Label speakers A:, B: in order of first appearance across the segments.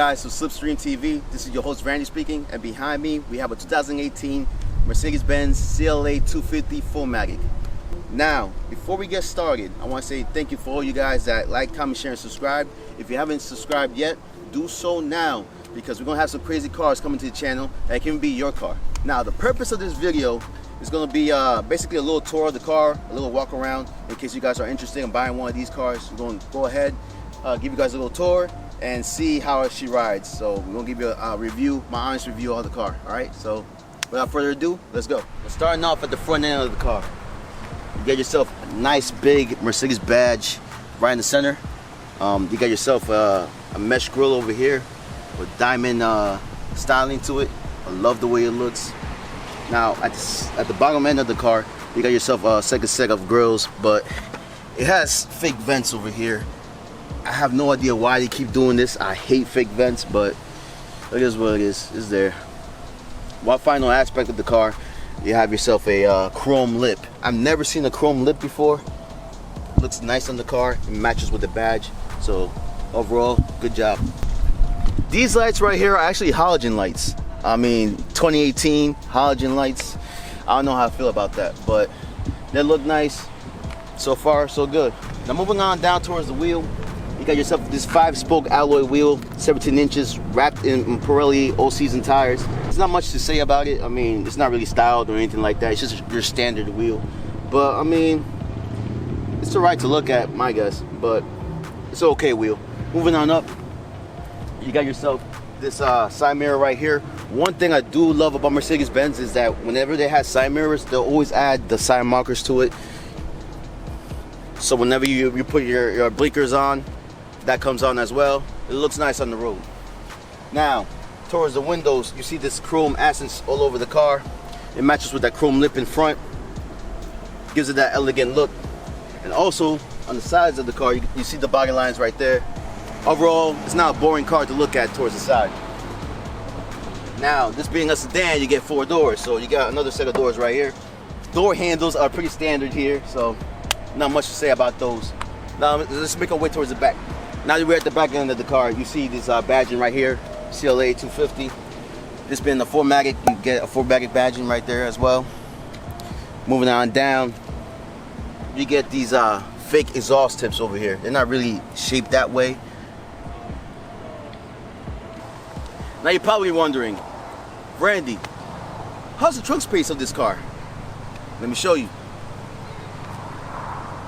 A: guys to Slipstream TV. This is your host Randy speaking, and behind me we have a 2018 Mercedes Benz CLA 250 4matic. Now, before we get started, I want to say thank you for all you guys that like, comment, share, and subscribe. If you haven't subscribed yet, do so now, because we're gonna have some crazy cars coming to the channel that can be your car. Now, the purpose of this video is gonna be basically a little tour of the car, a little walk around. In case you guys are interested in buying one of these cars, we're gonna go ahead, give you guys a little tour and see how she rides. So we're gonna give you a review, my honest review of the car. All right, so without further ado, let's go. We're starting off at the front end of the car. You get yourself a nice big Mercedes badge right in the center. You got yourself a mesh grille over here with diamond styling to it. I love the way it looks. Now at the bottom end of the car, you got yourself a second set of grills, but it has fake vents over here. I have no idea why they keep doing this. I hate fake vents, but it is what it is. It's there. One final aspect of the car, you have yourself a chrome lip. I've never seen a chrome lip before. It looks nice on the car. It matches with the badge. So overall, good job. These lights right here are actually halogen lights. I mean, 2018 halogen lights. I don't know how I feel about that, but they look nice. So far, so good. Now moving on down towards the wheel. You got yourself this 5-spoke alloy wheel, 17 inches, wrapped in Pirelli all-season tires. There's not much to say about it. I mean, it's not really styled or anything like that. It's just your standard wheel. But I mean, it's alright to look at, my guess. But it's an okay wheel. Moving on up, you got yourself this side mirror right here. One thing I do love about Mercedes Benz is that whenever they have side mirrors, they'll always add the side markers to it. So whenever you put your blinkers on, that comes on as well. It looks nice on the road. Now, towards the windows, you see this chrome accents all over the car. It matches with that chrome lip in front. Gives it that elegant look. And also, on the sides of the car, you see the body lines right there. Overall, it's not a boring car to look at towards the side. Now, this being a sedan, you get 4 doors. So you got another set of doors right here. Door handles are pretty standard here, so not much to say about those. Now, let's make our way towards the back. Now that we're at the back end of the car, you see this badging right here, CLA 250. This being the 4matic, you get a 4matic badging right there as well. Moving on down, you get these fake exhaust tips over here. They're not really shaped that way. Now you're probably wondering, Randy, how's the trunk space of this car? Let me show you.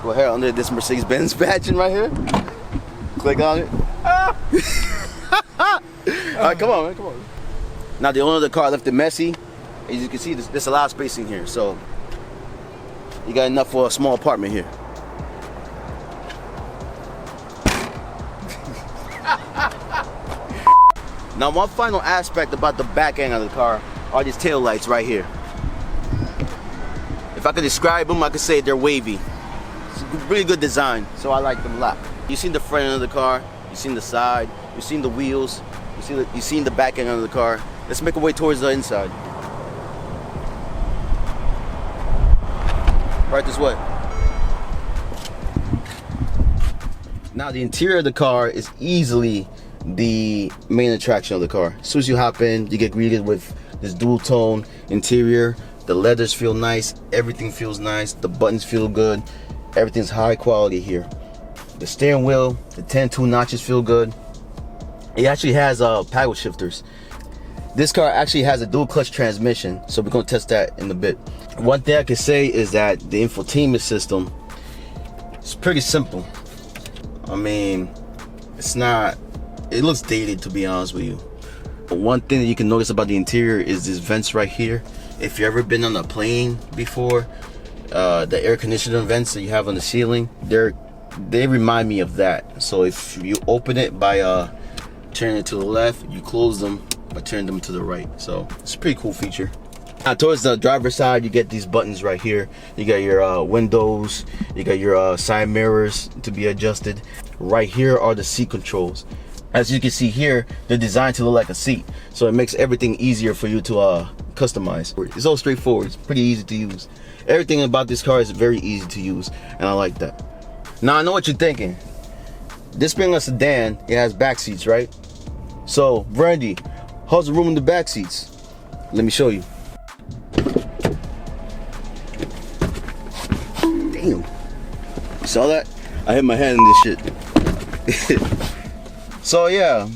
A: Go ahead under this Mercedes Benz badging right here. Click on it. Alright, come on, man, come on. Now the owner of the car left it messy. As you can see, there's a lot of space in here, so you got enough for a small apartment here. Now one final aspect about the back end of the car are these tail lights right here. If I could describe them, I could say they're wavy. It's a really good design, so I like them a lot. You've seen the front end of the car, you've seen the side, you've seen the wheels, you've seen the back end of the car. Let's make our way towards the inside. Right this way. Now the interior of the car is easily the main attraction of the car. As soon as you hop in, you get greeted with this dual tone interior. The leathers feel nice, everything feels nice, the buttons feel good, everything's high quality here. The steering wheel, the 10-2 notches feel good. It actually has paddle shifters. This car actually has a dual clutch transmission, so we're gonna test that in a bit. One thing I can say is that the infotainment system is pretty simple. I mean, it looks dated, to be honest with you. But one thing that you can notice about the interior is these vents right here. If you've ever been on a plane before, the air conditioning vents that you have on the ceiling, they remind me of that. So if you open it by turning it to the left, you close them by turning them to the right. So it's a pretty cool feature. Now towards the driver's side, you get these buttons right here. You got your windows, you got your side mirrors to be adjusted. Right here are the seat controls. As you can see here, they're designed to look like a seat, so it makes everything easier for you to customize. It's all straightforward, it's pretty easy to use. Everything about this car is very easy to use, and I like that. Now I know what you're thinking. This being a sedan, it has back seats, right? So, Brandy, how's the room in the back seats? Let me show you. Damn. You saw that? I hit my hand in this shit. So yeah,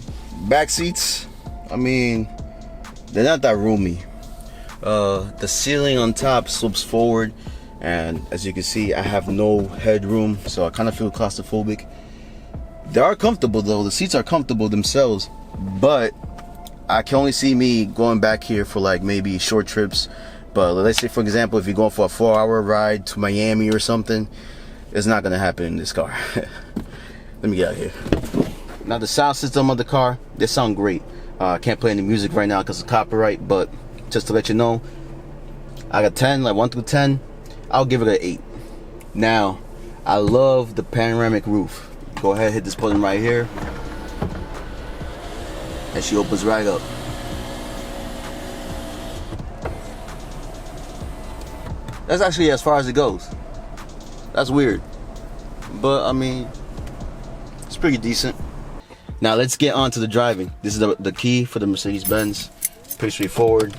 A: back seats, I mean, they're not that roomy. The ceiling on top slopes forward, and as you can see, I have no headroom, so I kind of feel claustrophobic. They are comfortable though, the seats are comfortable themselves, but I can only see me going back here for like maybe short trips. But let's say, for example, if you're going for a 4-hour ride to Miami or something, it's not gonna happen in this car. Let me get out of here. Now the sound system of the car, they sound great. I can't play any music right now because of copyright, but just to let you know, I got 10, like 1 through 10, I'll give it an 8. Now, I love the panoramic roof. Go ahead, hit this button right here, and she opens right up. That's actually as far as it goes. That's weird, but I mean, it's pretty decent. Now let's get on to the driving. This is the key for the Mercedes Benz. Pretty straightforward.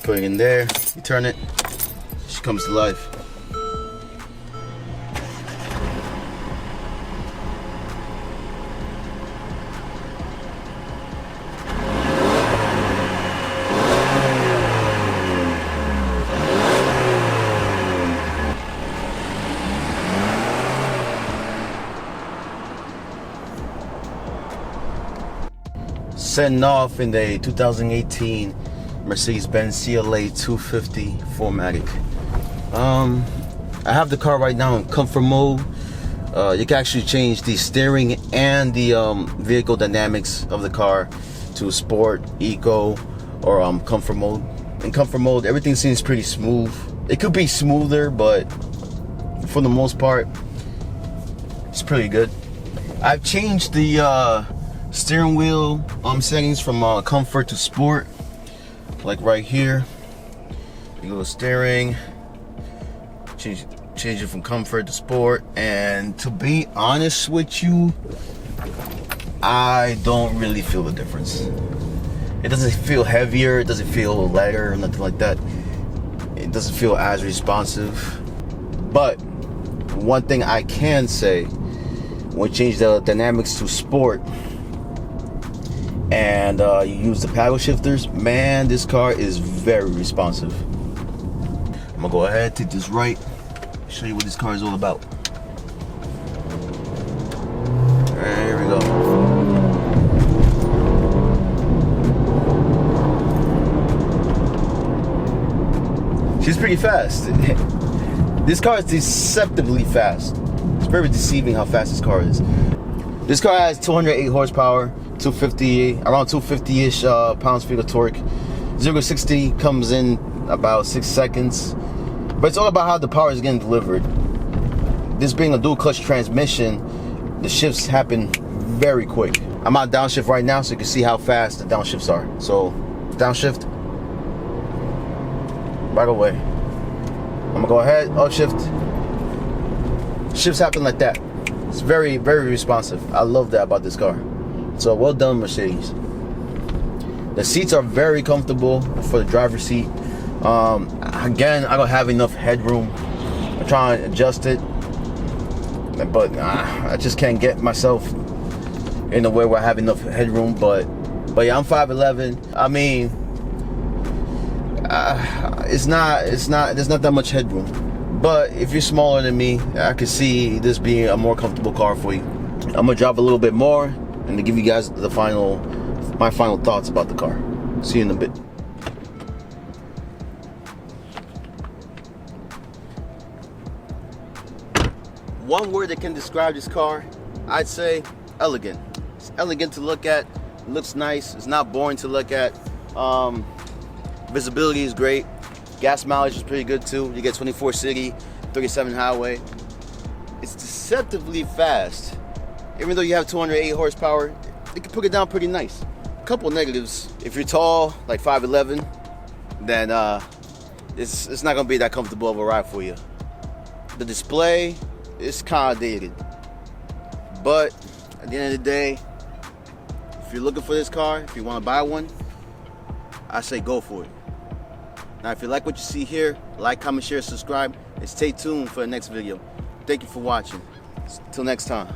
A: Put it in there, you turn it, she comes to life. Setting off in the 2018 Mercedes Benz CLA 250 4matic. I have the car right now in comfort mode. You can actually change the steering and the vehicle dynamics of the car to sport, eco, or comfort mode. In comfort mode, everything seems pretty smooth. It could be smoother, but for the most part, it's pretty good. I've changed the steering wheel settings from comfort to sport, like right here. You go to steering, change it from comfort to sport, and to be honest with you, I don't really feel the difference. It doesn't feel heavier, it doesn't feel lighter or nothing like that. It doesn't feel as responsive. But one thing I can say, when you change the dynamics to sport and you use the paddle shifters, man, this car is very responsive. I'm gonna go ahead, take this right, show you what this car is all about. There we go. She's pretty fast. This car is deceptively fast. It's very deceiving how fast this car is. This car has 208 horsepower, 250, around 250-ish pounds-feet of torque. 0 to 60 comes in about 6 seconds. But it's all about how the power is getting delivered. This being a dual clutch transmission, the shifts happen very quick. I'm on downshift right now, so you can see how fast the downshifts are. So, downshift, right away. I'm gonna go ahead, upshift. Shifts happen like that. It's very, very responsive. I love that about this car. So well done, Mercedes. The seats are very comfortable for the driver's seat. Again, I don't have enough headroom. I'm trying to adjust it, but I just can't get myself in a way where I have enough headroom. But yeah, I'm 5'11". I mean, there's not that much headroom. But if you're smaller than me, I could see this being a more comfortable car for you. I'm gonna drive a little bit more and to give you guys my final thoughts about the car. See you in a bit. One word that can describe this car, I'd say elegant. It's elegant to look at, it looks nice, it's not boring to look at. Visibility is great. Gas mileage is pretty good too. You get 24 city, 37 highway. It's deceptively fast. Even though you have 208 horsepower, it can put it down pretty nice. A couple negatives. If you're tall, like 5'11", then it's not gonna be that comfortable of a ride for you. The display is kind of dated. But at the end of the day, if you're looking for this car, if you want to buy one, I say go for it. Now, if you like what you see here, like, comment, share, subscribe, and stay tuned for the next video. Thank you for watching. Till next time.